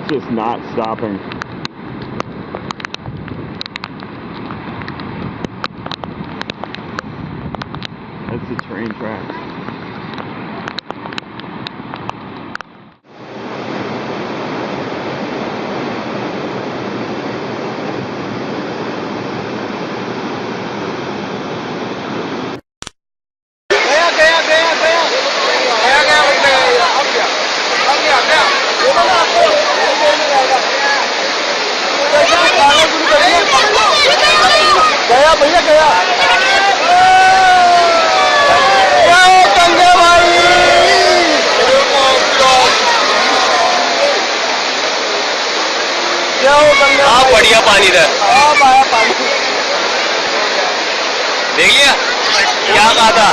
It's just not stopping. That's the train tracks. हाँ बढ़िया पानी था। देख लिया क्या कहा था।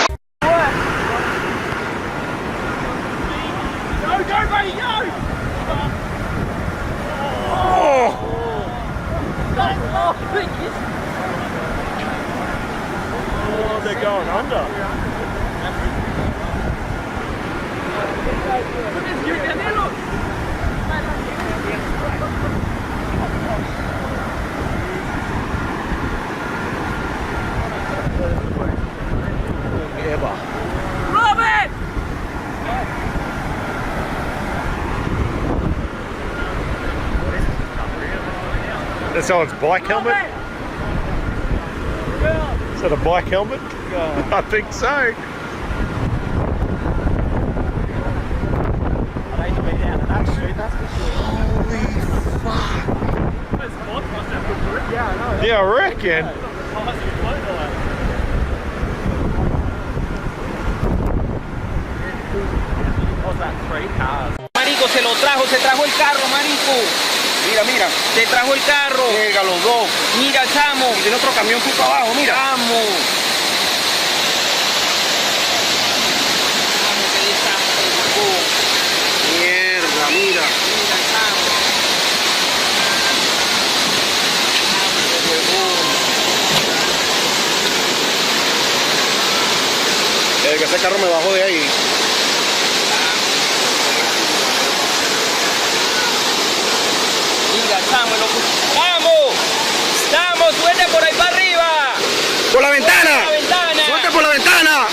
They're going under. Robert! That's someone's bike helmet? Is that a bike helmet? I think so. Holy fuck. Yeah, I reckon. Marico, se trajo el carro, marico. Mira, mira. Se trajo el carro. Llega los dos. Mira, chamo. Y tiene otro camión justo abajo, mira. Chamo. Chamo, qué desastre, loco. Mierda, mira. Mira, chamo. Desde que ese carro me bajó de ahí. Mira, chamo, loco. ¡Vamos! ¡Vamos! ¡Suerte por ahí para arriba! ¡Por la ventana! ¡Por la ventana! ¡Súbete por la ventana!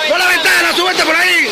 ¡Por la ventana! ¡Súbete por ahí!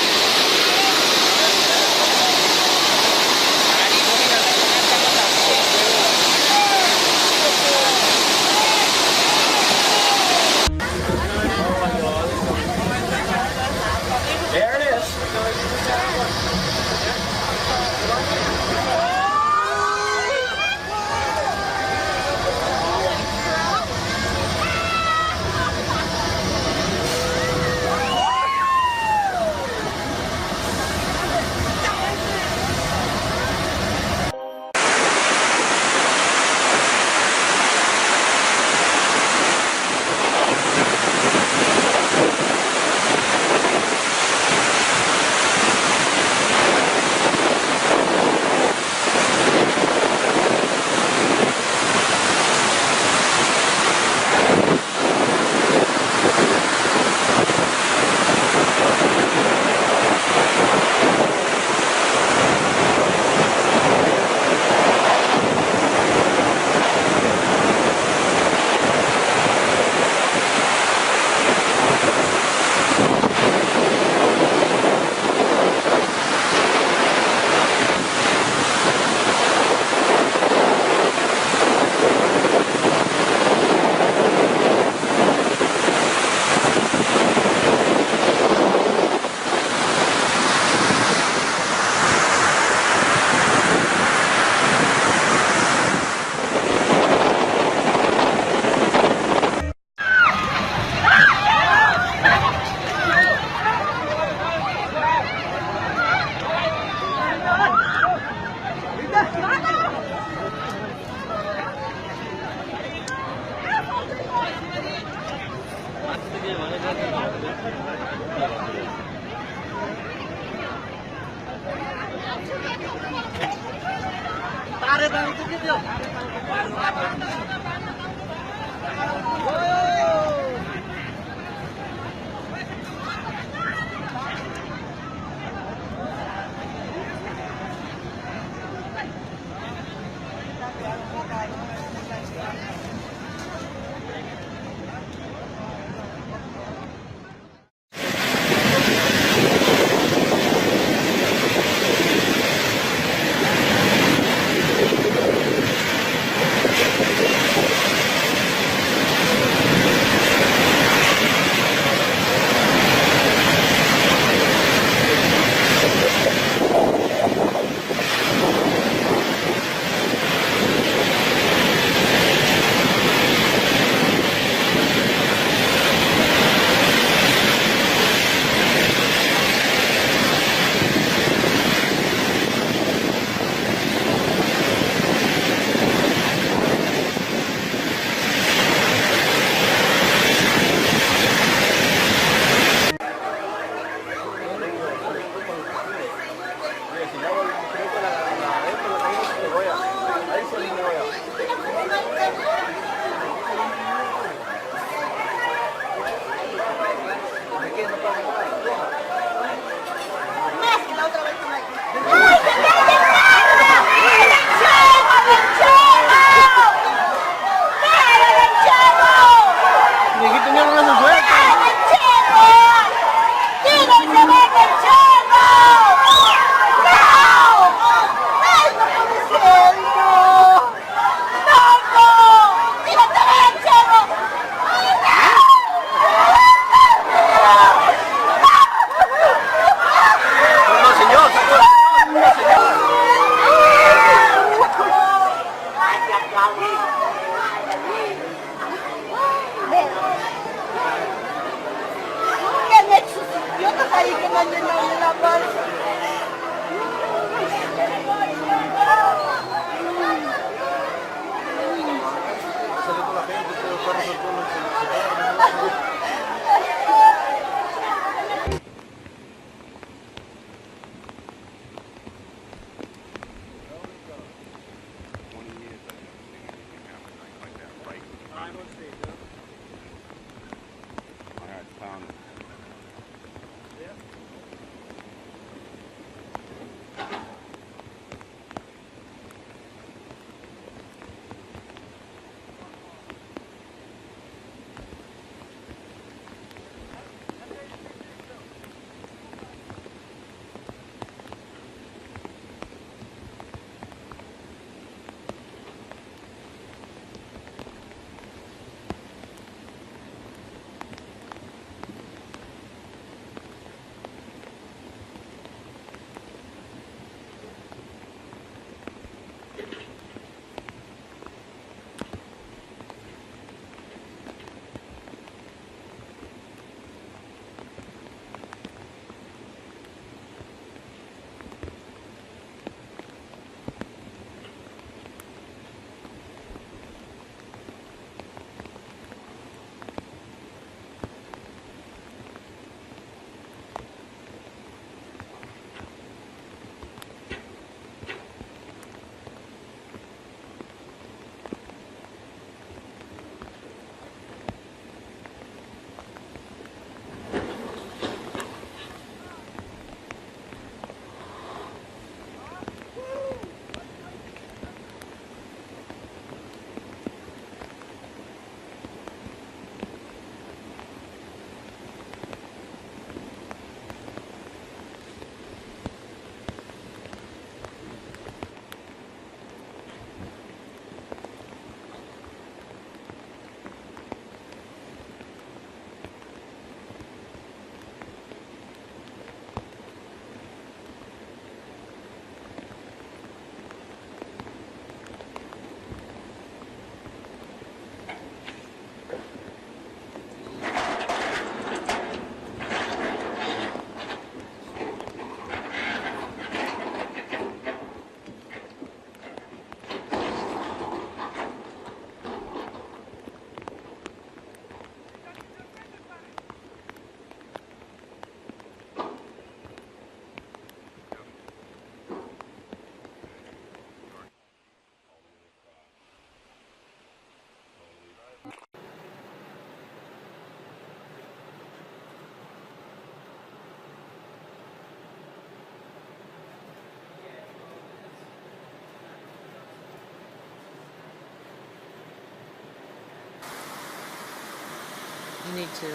You need to.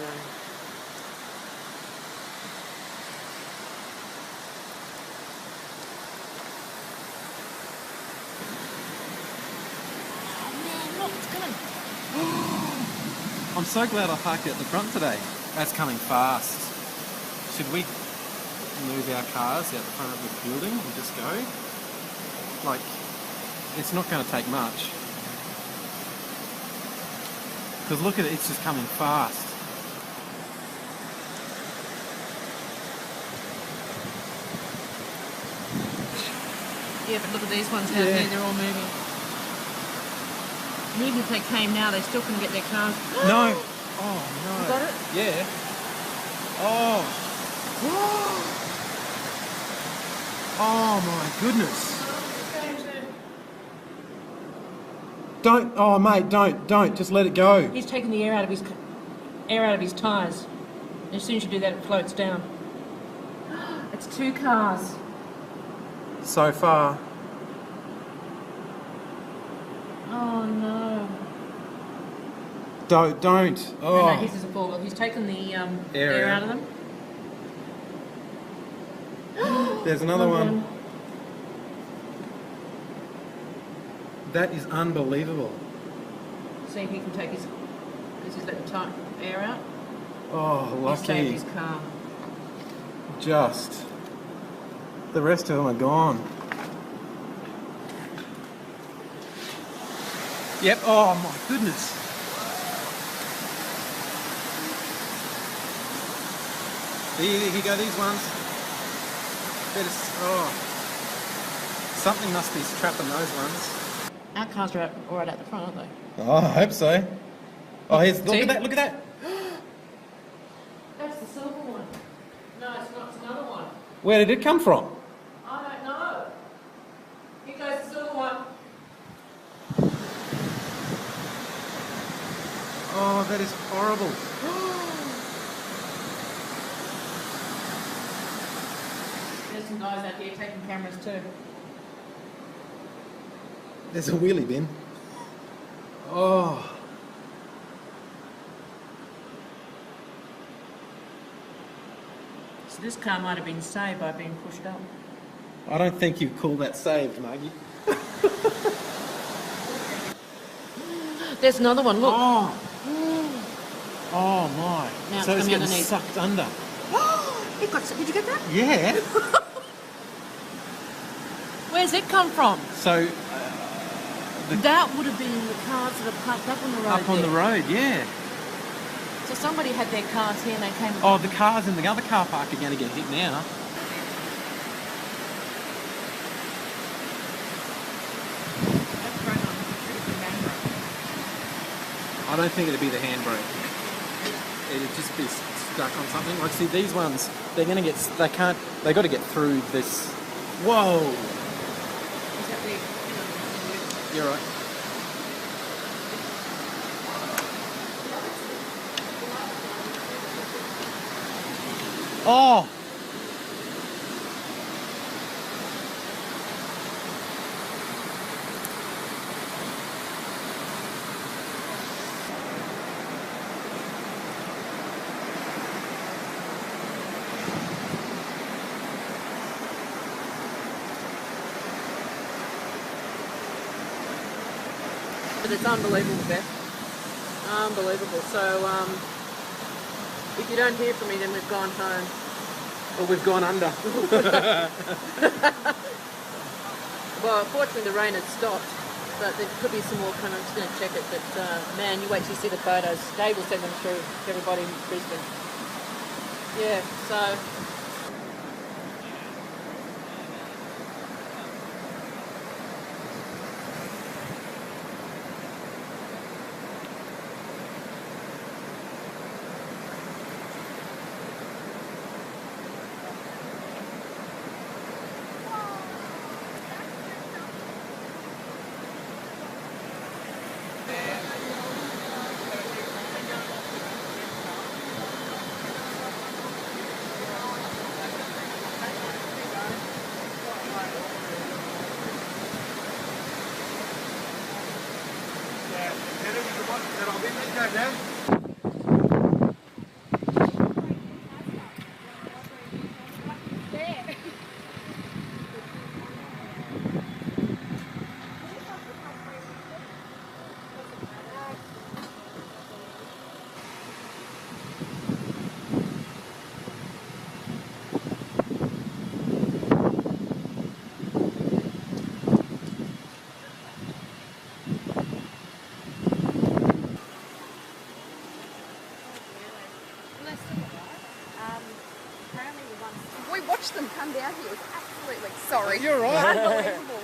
Oh man, look, it's coming. I'm so glad I parked at the front today. That's coming fast. Should we move our cars out the front of the building and just go? Like, it's not going to take much. Because look at it, it's just coming fast. Yeah, but look at these ones out there, they're all moving. And even if they came now, they still couldn't get their cars. No! Oh no. You got it? Yeah. Oh. Oh my goodness. Don't, oh mate, don't, just let it go. He's taking the air out of his tyres. As soon as you do that, it floats down. It's 2 cars. So far. Oh no. Don't. No, Oh. his is a 4-wheel. He's taken the Air air out. out of them. There's another one. That is unbelievable. See if he can take his. Because he's letting air out. Oh, He saved lucky. his car. Just. The rest of them are gone. Yep. Oh my goodness. Here you go, these ones. Something must be trapping those ones. Our cars are right at the front, aren't they? Oh, I hope so. Oh, here's, look See? at that, look at that. That's the silver one. No, it's not. It's another one. Where did it come from? I don't know. Here goes the silver one. Oh, that is horrible. There's some guys out here taking cameras too. There's a wheelie bin. Oh. So this car might have been saved by being pushed up. I don't think you call that saved, Maggie. There's another one. Look. Oh. Oh my. Now So it's it's coming getting underneath. sucked under. It got. Did you get that? Yeah. Where's it come from? So That would have been the cars that are parked up on the road. up on the road, yeah. So somebody had their cars here and they came. Oh, the cars in the other car park are going to get hit now. I don't think it'd be the handbrake. It'd just be stuck on something. Like, see, these ones, they're going to get, they got to get through this. Whoa! You're right. Oh! But it's unbelievable, Beth. Unbelievable. So, if you don't hear from me, then we've gone home. Well, we've gone under. Well, fortunately the rain had stopped, but there could be some more coming. I'm just going to check it. But man, you wait till you see the photos. Dave will send them through to everybody in Brisbane. Yeah, so. Nice to meet you. Apparently the ones we watched them come down here was absolutely sorry. You're right. Unbelievable.